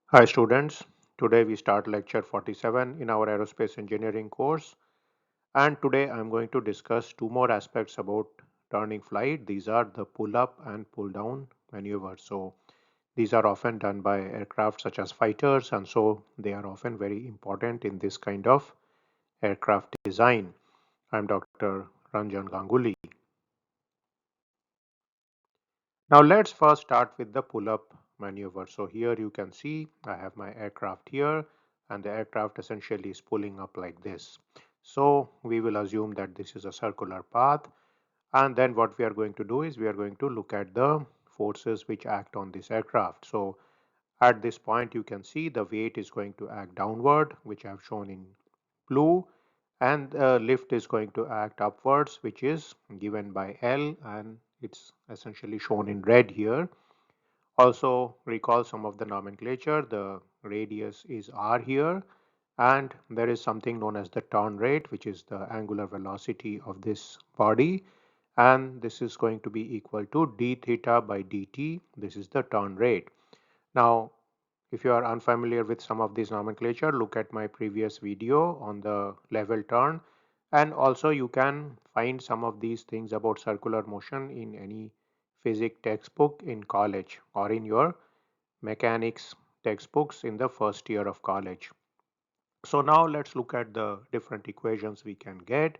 Hi students, today we start lecture 47 in our aerospace engineering course, and today I am going to discuss two more aspects about turning flight. These are the pull up and pull down maneuvers. So these are often done by aircraft such as fighters, and so they are often very important in this kind of aircraft design. I am Dr. Ranjan Ganguly. Now let's first start with the pull-up maneuver. So here you can see I have my aircraft here, and the aircraft essentially is pulling up like this. So we will assume that this is a circular path, and then what we are going to do is we are going to look at the forces which act on this aircraft. So at this point you can see the weight is going to act downward, which I have shown in blue, and the lift is going to act upwards, which is given by L, and it's essentially shown in red here. Also recall some of the nomenclature. The radius is r here, and there is something known as the turn rate, which is the angular velocity of this body, and this is going to be equal to d theta by dt. This is the turn rate. Now if you are unfamiliar with some of these nomenclature, look at my previous video on the level turn, and also you can find some of these things about circular motion in any physics textbook in college or in your mechanics textbooks in the first year of college. So now let's look at the different equations we can get.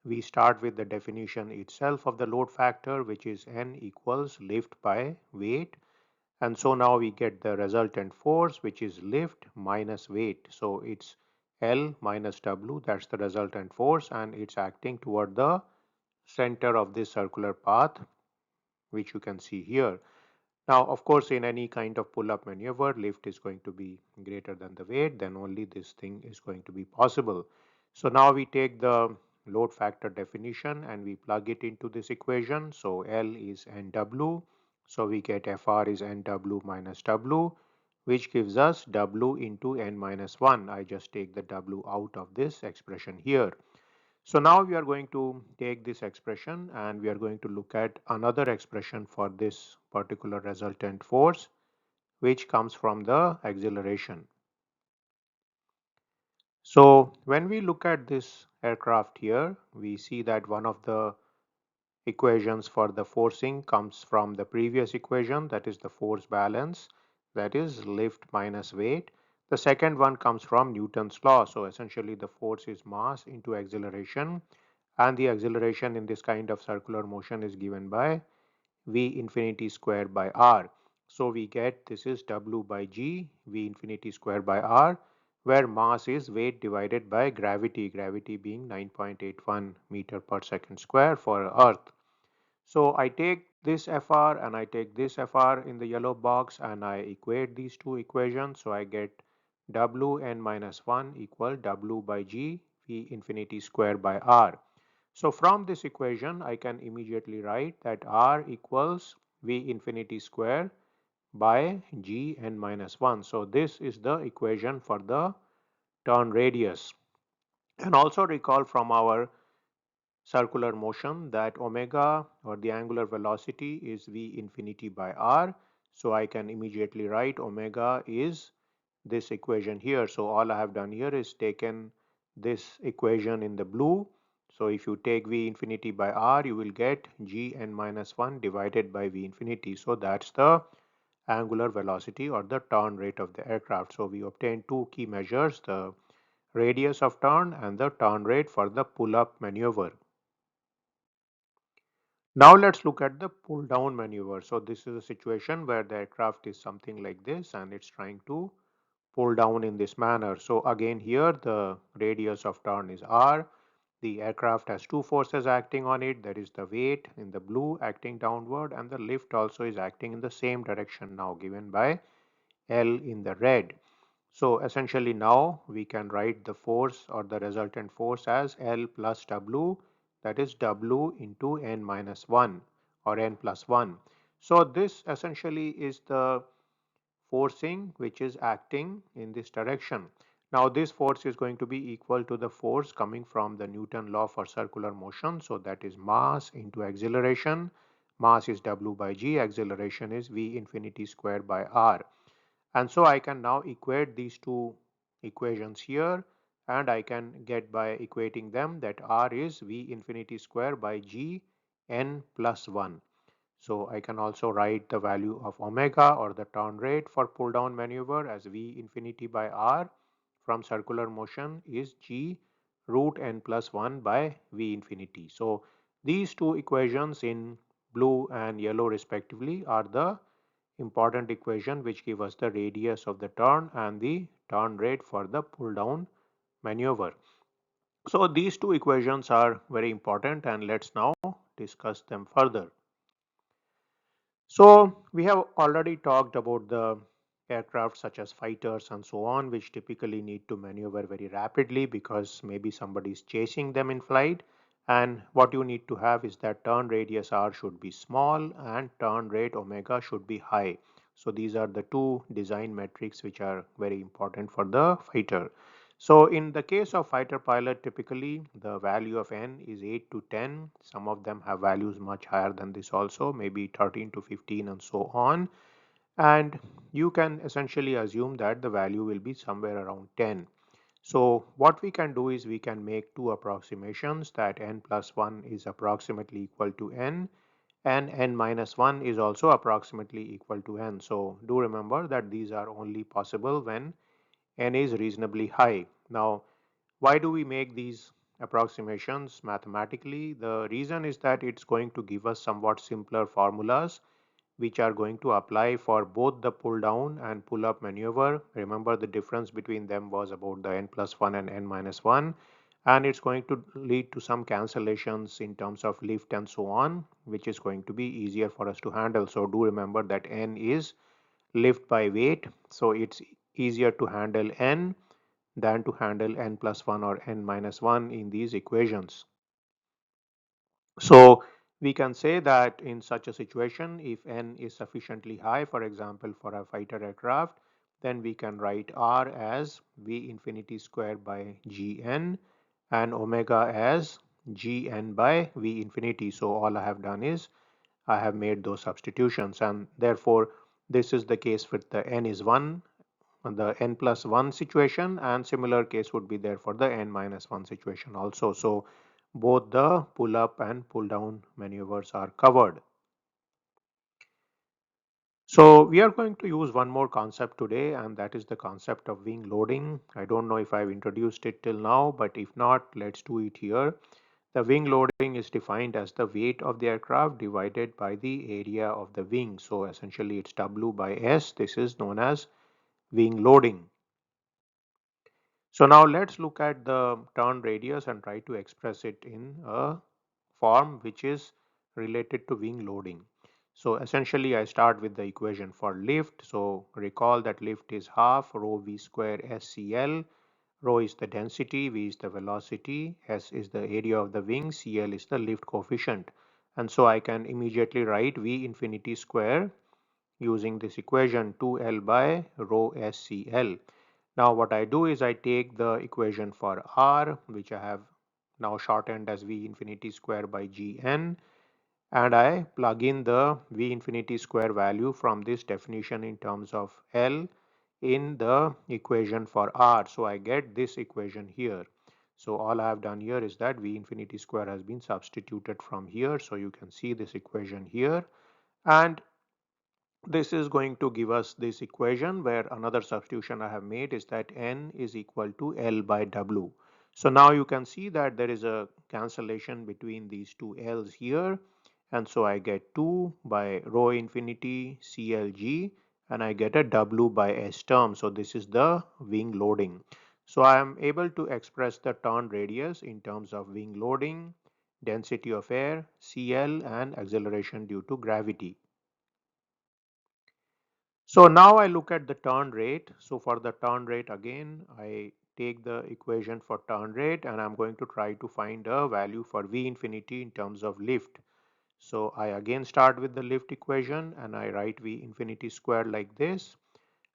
We start with the definition itself of the load factor, which is N equals lift by weight. And so now we get the resultant force, which is lift minus weight. So it's L minus W, that's the resultant force, and it's acting toward the center of this circular path, which you can see here. Now, of course, in any kind of pull-up maneuver, lift is going to be greater than the weight, then only this thing is going to be possible. So now we take the load factor definition and we plug it into this equation. So L is NW. So we get Fr is NW minus W, which gives us W into N minus 1. I just take the W out of this expression here. So now we are going to take this expression and we are going to look at another expression for this particular resultant force, which comes from the acceleration. So when we look at this aircraft here, we see that one of the equations for the forcing comes from the previous equation, that is the force balance, that is lift minus weight. The second one comes from Newton's law. So essentially the force is mass into acceleration, and the acceleration in this kind of circular motion is given by v infinity square by r. So we get this is W by g v infinity square by r, where mass is weight divided by gravity, gravity being 9.81 meter per second square for earth. So I take this Fr and I take this Fr in the yellow box and I equate these two equations. So I get Wn minus 1 equal W by g v infinity square by r. So from this equation I can immediately write that r equals v infinity square by g n minus 1. So this is the equation for the turn radius. And also recall from our circular motion that omega, or the angular velocity, is v infinity by r. So I can immediately write omega is this equation here. So all I have done here is taken this equation in the blue. So if you take v infinity by r, you will get g n minus 1 divided by v infinity. So that's the angular velocity or the turn rate of the aircraft. So we obtain two key measures, the radius of turn and the turn rate for the pull-up maneuver. Now let's look at the pull down maneuver. So this is a situation where the aircraft is something like this and it's trying to pull down in this manner. So again here the radius of turn is r. The aircraft has two forces acting on it. There is the weight in the blue acting downward, and the lift also is acting in the same direction now, given by L in the red. So essentially now we can write the force or the resultant force as L plus W, that is W into N minus 1 or N plus 1. So this essentially is the forcing which is acting in this direction. Now this force is going to be equal to the force coming from the Newton law for circular motion. So that is mass into acceleration. Mass is W by g, acceleration is v infinity square by r. And so I can now equate these two equations here, and I can get by equating them that R is V infinity square by G n plus 1. So I can also write the value of omega or the turn rate for pull down maneuver as V infinity by R from circular motion is G root n plus 1 by V infinity. So these two equations in blue and yellow respectively are the important equation which give us the radius of the turn and the turn rate for the pull down maneuver. So these two equations are very important, and let's now discuss them further. So we have already talked about the aircraft such as fighters and so on, which typically need to maneuver very rapidly because maybe somebody is chasing them in flight. And what you need to have is that turn radius r should be small and turn rate omega should be high. So these are the two design metrics which are very important for the fighter. So in the case of fighter pilot, typically the value of n is 8 to 10. Some of them have values much higher than this also, maybe 13 to 15 and so on. And you can essentially assume that the value will be somewhere around 10. So what we can do is we can make two approximations that n plus 1 is approximately equal to n and n minus 1 is also approximately equal to n. So do remember that these are only possible when n is reasonably high. Now, why do we make these approximations mathematically? The reason is that it's going to give us somewhat simpler formulas which are going to apply for both the pull down and pull up maneuver. Remember, the difference between them was about the n plus 1 and n minus 1, and it's going to lead to some cancellations in terms of lift and so on, which is going to be easier for us to handle. So do remember that n is lift by weight, so it's easier to handle n than to handle n plus 1 or n minus 1 in these equations. So we can say that in such a situation, if n is sufficiently high, for example, for a fighter aircraft, then we can write r as v infinity square by gn and omega as gn by v infinity. So all I have done is I have made those substitutions, and therefore this is the case with the n is 1, the n plus 1 situation, and similar case would be there for the n minus 1 situation also. So both the pull up and pull down maneuvers are covered. So we are going to use one more concept today, and that is the concept of wing loading. I don't know if I've introduced it till now, but if not, let's do it here. The wing loading is defined as the weight of the aircraft divided by the area of the wing. So essentially it's W by S. This is known as wing loading. So now let's look at the turn radius and try to express it in a form which is related to wing loading. So essentially I start with the equation for lift. So recall that lift is half rho v square SCL. Rho is the density, v is the velocity, s is the area of the wing, cl is the lift coefficient. And so I can immediately write v infinity square using this equation 2L by rho SCL. Now what I do is I take the equation for R, which I have now shortened as V infinity square by Gn, and I plug in the V infinity square value from this definition in terms of L in the equation for R. So I get this equation here. So all I have done here is that V infinity square has been substituted from here. So you can see this equation here, and this is going to give us this equation where another substitution I have made is that n is equal to L by W. So now you can see that there is a cancellation between these two L's here, and so I get 2 by rho infinity CLG, and I get a W by S term. So this is the wing loading. So I am able to express the turn radius in terms of wing loading, density of air, CL, and acceleration due to gravity. So now I look at the turn rate. So for the turn rate again, I take the equation for turn rate and I'm going to try to find a value for V infinity in terms of lift. So I again start with the lift equation and I write V infinity squared like this.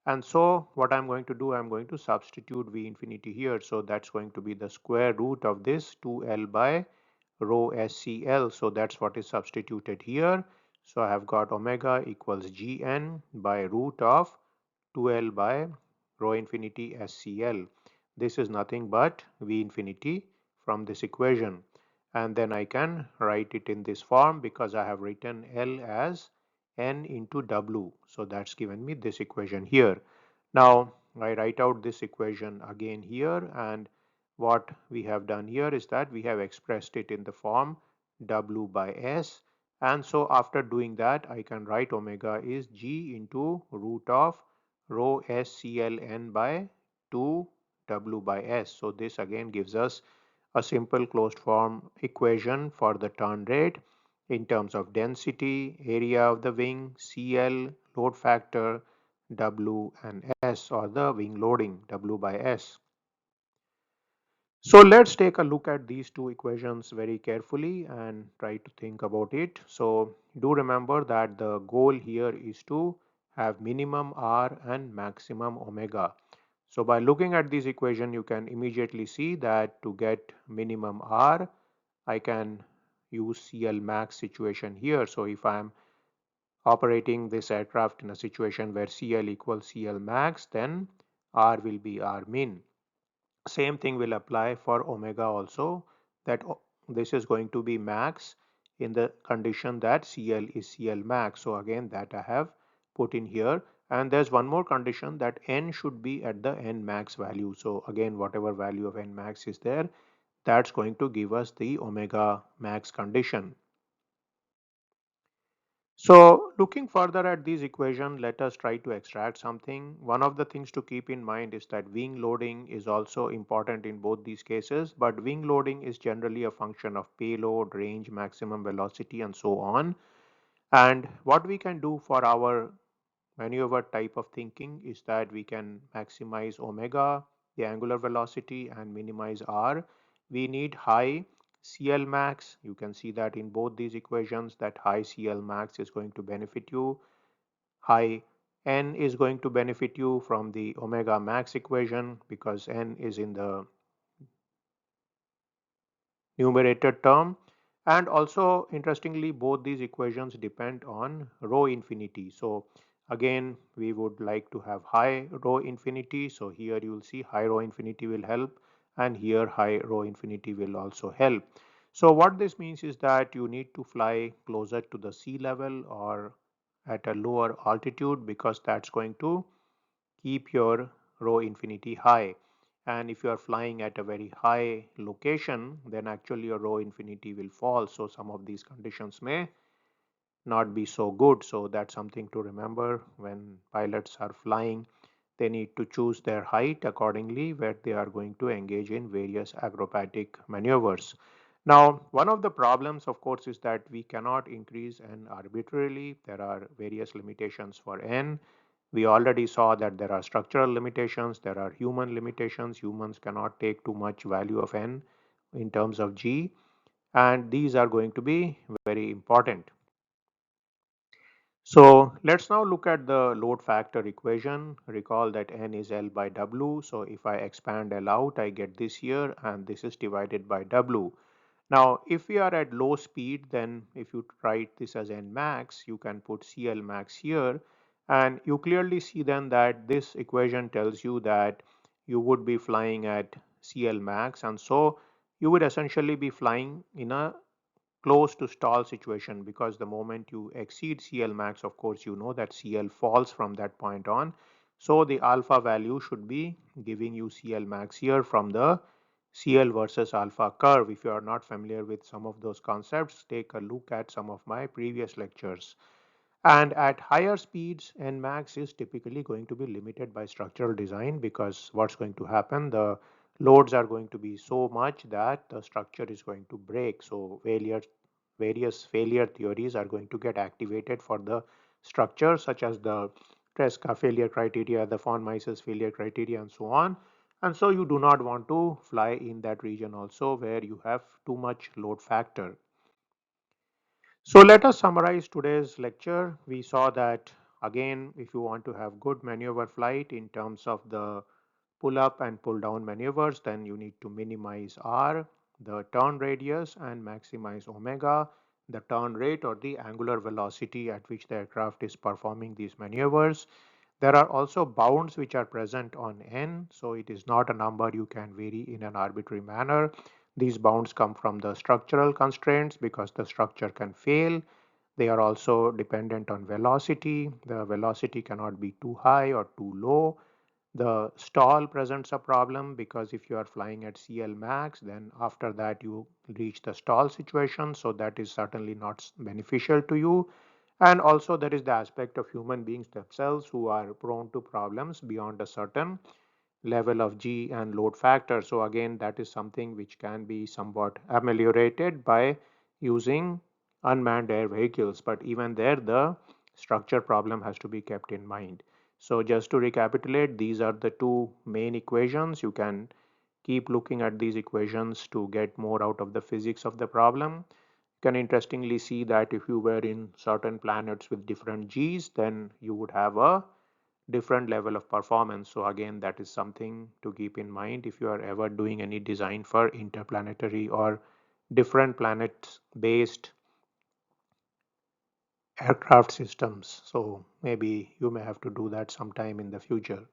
And so what I'm going to do, I'm going to substitute V infinity here. So that's going to be the square root of this 2L by rho SCL. So that's what is substituted here. So I have got omega equals Gn by root of 2L by rho infinity SCL. This is nothing but V infinity from this equation. And then I can write it in this form because I have written L as N into W. So that's given me this equation here. Now I write out this equation again here, and what we have done here is that we have expressed it in the form W by S, and so after doing that I can write omega is G into root of rho SCLN by 2 W by S. So this again gives us a simple closed form equation for the turn rate in terms of density, area of the wing, CL, load factor, W and S, or the wing loading W by S. So let's take a look at these two equations very carefully and try to think about it. So do remember that the goal here is to have minimum R and maximum omega. So by looking at this equation, you can immediately see that to get minimum R, I can use CL max situation here. So if I am operating this aircraft in a situation where CL equals CL max, then R will be R min. Same thing will apply for omega also, that this is going to be max in the condition that CL is CL max. So again that I have put in here, and there's one more condition that N should be at the N max value. So again whatever value of N max is there, that's going to give us the omega max condition. So looking further at this equation, let us try to extract something. One of the things to keep in mind is that wing loading is also important in both these cases, but wing loading is generally a function of payload, range, maximum velocity, and so on. And what we can do for our maneuver type of thinking is that we can maximize omega, the angular velocity, and minimize R. We need high CL max. You can see that in both these equations that high CL max is going to benefit you. High N is going to benefit you from the omega max equation because N is in the numerator term. And also interestingly, both these equations depend on rho infinity. So again we would like to have high rho infinity, so here you will see high rho infinity will help, and here high rho infinity will also help. So what this means is that you need to fly closer to the sea level or at a lower altitude, because that's going to keep your rho infinity high. And if you are flying at a very high location, then actually your rho infinity will fall. So some of these conditions may not be so good. So that's something to remember when pilots are flying. They need to choose their height accordingly where they are going to engage in various acrobatic maneuvers. Now, one of the problems, of course, is that we cannot increase n arbitrarily. There are various limitations for n. We already saw that there are structural limitations, there are human limitations. Humans cannot take too much value of n in terms of g, and these are going to be very important. So let's now look at the load factor equation. Recall that N is L by W. So if I expand L out, I get this here, and this is divided by W. Now, if we are at low speed, then if you write this as N max, you can put CL max here. And you clearly see then that this equation tells you that you would be flying at CL max. And so you would essentially be flying in a close to stall situation, because the moment you exceed CL max, of course, you know that CL falls from that point on. So the alpha value should be giving you CL max here from the CL versus alpha curve. If you are not familiar with some of those concepts, take a look at some of my previous lectures. And at higher speeds, Nmax is typically going to be limited by structural design, because what's going to happen, the loads are going to be so much that the structure is going to break. So various failure theories are going to get activated for the structure, such as the Tresca failure criteria, the von Mises failure criteria, and so on. And so you do not want to fly in that region also where you have too much load factor. So let us summarize today's lecture. We saw that again, if you want to have good maneuver flight in terms of the pull up and pull down maneuvers, then you need to minimize R, the turn radius, and maximize omega, the turn rate or the angular velocity at which the aircraft is performing these maneuvers. There are also bounds which are present on n, so it is not a number you can vary in an arbitrary manner. These bounds come from the structural constraints because the structure can fail. They are also dependent on velocity. The velocity cannot be too high or too low. The stall presents a problem because if you are flying at CL max, then after that you reach the stall situation. So that is certainly not beneficial to you. And also there is the aspect of human beings themselves who are prone to problems beyond a certain level of G and load factor. So again, that is something which can be somewhat ameliorated by using unmanned air vehicles. But even there, the structure problem has to be kept in mind. So just to recapitulate, these are the two main equations. You can keep looking at these equations to get more out of the physics of the problem. You can interestingly see that if you were in certain planets with different G's, then you would have a different level of performance. So again, that is something to keep in mind if you are ever doing any design for interplanetary or different planet based aircraft systems. So maybe you may have to do that sometime in the future.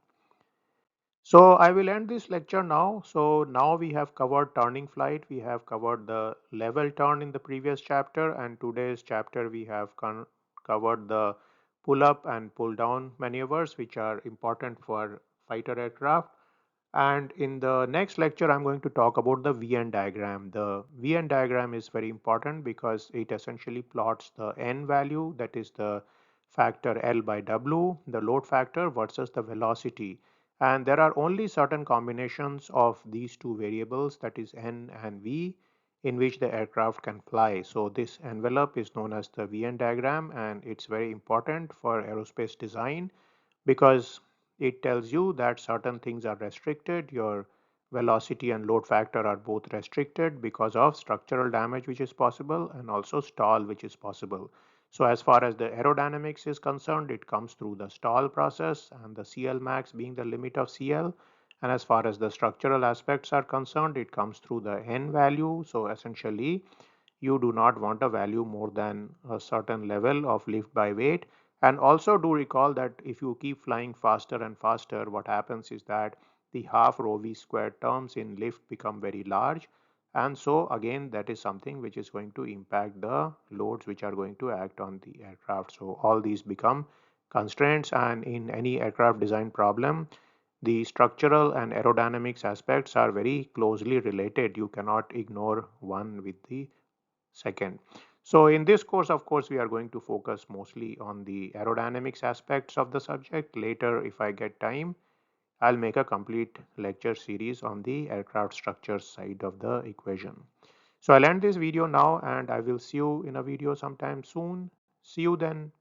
So I will end this lecture now. So now we have covered turning flight. We have covered the level turn in the previous chapter, and today's chapter we have covered the pull up and pull down maneuvers, which are important for fighter aircraft. And in the next lecture, I'm going to talk about the VN diagram. The VN diagram is very important because it essentially plots the N value, that is the factor L by W, the load factor versus the velocity. And there are only certain combinations of these two variables, that is N and V, in which the aircraft can fly. So this envelope is known as the VN diagram, and it's very important for aerospace design because it tells you that certain things are restricted. Your velocity and load factor are both restricted because of structural damage which is possible and also stall which is possible. So as far as the aerodynamics is concerned, it comes through the stall process and the CL max being the limit of CL. And as far as the structural aspects are concerned, it comes through the N value. So essentially, you do not want a value more than a certain level of lift by weight. And also do recall that if you keep flying faster and faster, what happens is that the half rho v squared terms in lift become very large. And so again, that is something which is going to impact the loads which are going to act on the aircraft. So all these become constraints, and in any aircraft design problem, the structural and aerodynamics aspects are very closely related. You cannot ignore one with the second. So in this course, of course, we are going to focus mostly on the aerodynamics aspects of the subject. Later, if I get time, I'll make a complete lecture series on the aircraft structure side of the equation. So I'll end this video now, and I will see you in a video sometime soon. See you then.